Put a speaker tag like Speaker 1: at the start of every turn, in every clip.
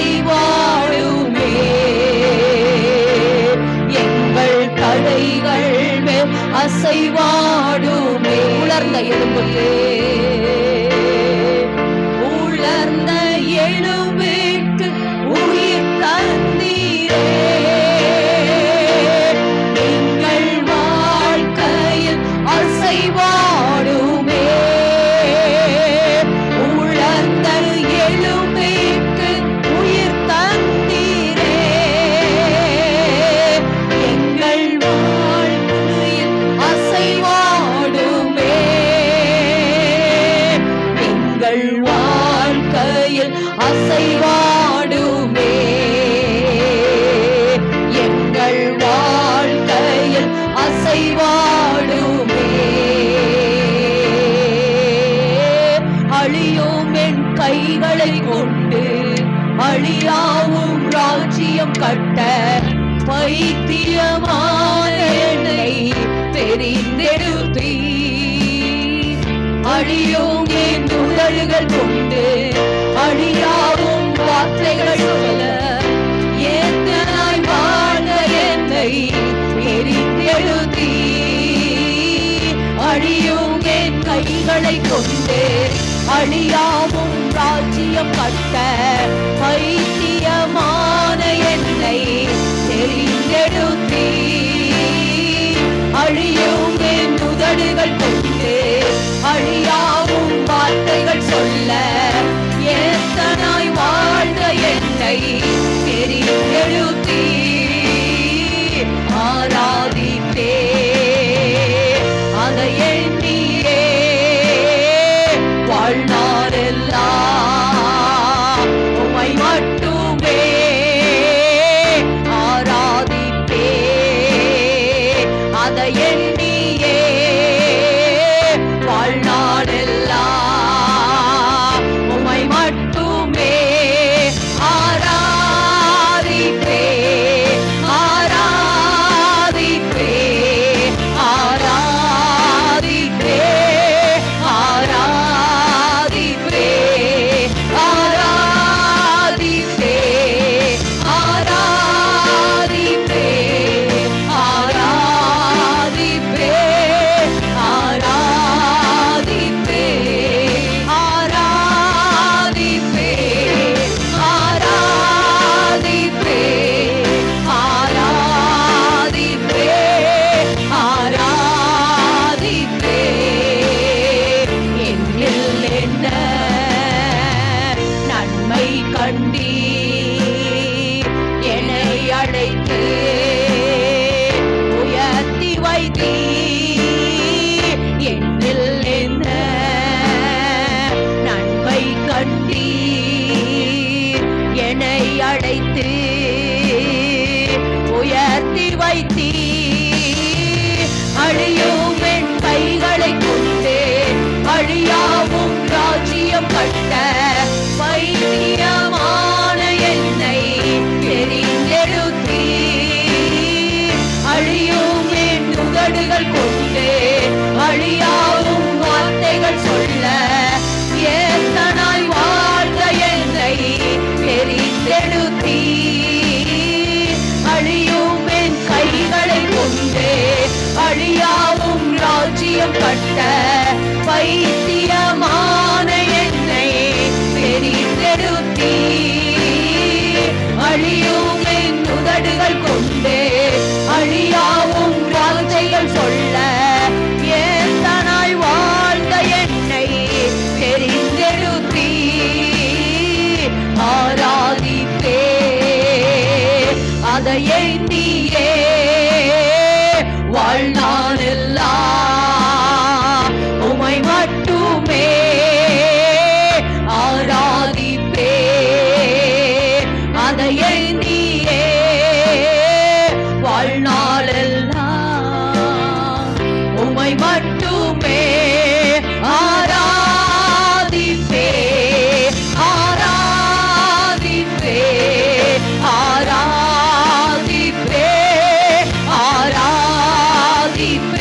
Speaker 1: அசைவாடுமே. எங்கள் தடைகள் மேல் அசைவாடுமே. உலர்ந்த எலும்புக்கு உலர்ந்த எலும்புக்கு உயிர் தந்தீரே. எங்கள் வாழ்க்கையில் அசைவாடுமே. உலர்ந்த எலும்புக்கு உயிர் தந்தீரே. எங்கள் வாழ்க்கையில் அசைவாடுமே. எங்கள் வாழ்க்கையில் அசைவாடுமே. எங்கள் வாழ்க்கையில் அசைவாடுமே. அழியும் என் கைகளை கொண்டு அழியாவும் ராஜ்யம் கட்ட பைத்தியமான என்னை தெரிந்தெடுத்தீர். அழியும் என் உதடுகள் கொண்டு அழியாவும் வார்த்தைகள் சொல்ல ஏத்தனாய் வாழ என்னை தெரிந்தெடுத்தீர். அழியும் என் கைகளை கொண்டு அழியாவும் ராஜ்யம் கட்ட பைத்தியமான என்னை தெரிந்தெடுத்தீர். அழியும் என் உதடுகள் கொண்டு அழியாவும் வார்த்தைகள் சொல்ல ஏத்தனாய் வாழ்ந்த என்னை தெரிந்தெடுத்தீர். ஆராதித்தே அதை எண்ணியே வாழ்நாளெல்லாம் உம்மை மட்டுமே ஆராதிப்பே. அதை எண்ணியே வாழ்நாளெல்லாம் உம்மை மட்டுமே ஆராதிப்பே. ஆராதிப்பே. ஆராதிப்பே. ஆராதிப்பே. ஆராதிப்பே. ஆராதிப்பே. ஆராதிப்பே. ஆராதிப்பே. ஆராதிப்பே. ஆராதிப்பே. ஆராதிப்பே. ஆராதிப்பே. என்னில் என்ன நன்மை கண்டீர். என்னை அழைத்து உயர்த்தி வைத்தீர். என்னில் என்ன நன்மை கண்டீர். என்னை அழைத்து உயர்த்தி வைத்தீர். அழியும் என் கைகளை கொண்டு அழியாவும் ராஜ்யம் கட்ட பைத்தியமான என்னை தெரிந்தெடுத்தீர். அழியும் என் உதடுகள் கொண்டு அழியாவும் வார்த்தைகள் சொல்ல ஏத்தனாய் வாழ்ந்த என்னை தெரிந்தெடுத்தீர். அழியும் என் கைகளை கொண்டு அழியாவும் ராஜ்யம் கட்ட பைத்தியமான என்னை தெரிந்தெடுத்தீர். அழியும் என் உதடுகள் கொண்டு அழியாவும் வார்த்தைகள் சொல்ல ஏத்தனாய் வாழ்ந்த என்னை தெரிந்தெடுத்தீர். ஆராதிப்பே அதை எண்ணியே வாழ்நாளெல்லாம் உம்மை மட்டுமே ஆராதிப்பே. அதை எண்ணியே வாழ்நாளெல்லாம் உம்மை மட்டுமே ஆராதிப்பே. ஆராதிப்பே. ஆராதிப்பே. ஆராதிப்பே.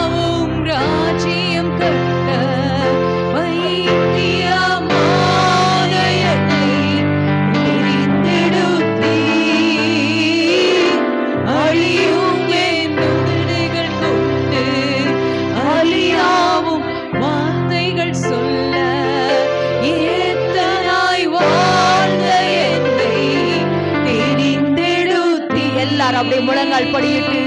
Speaker 1: அப்படியே முழங்கால் படியிட்டு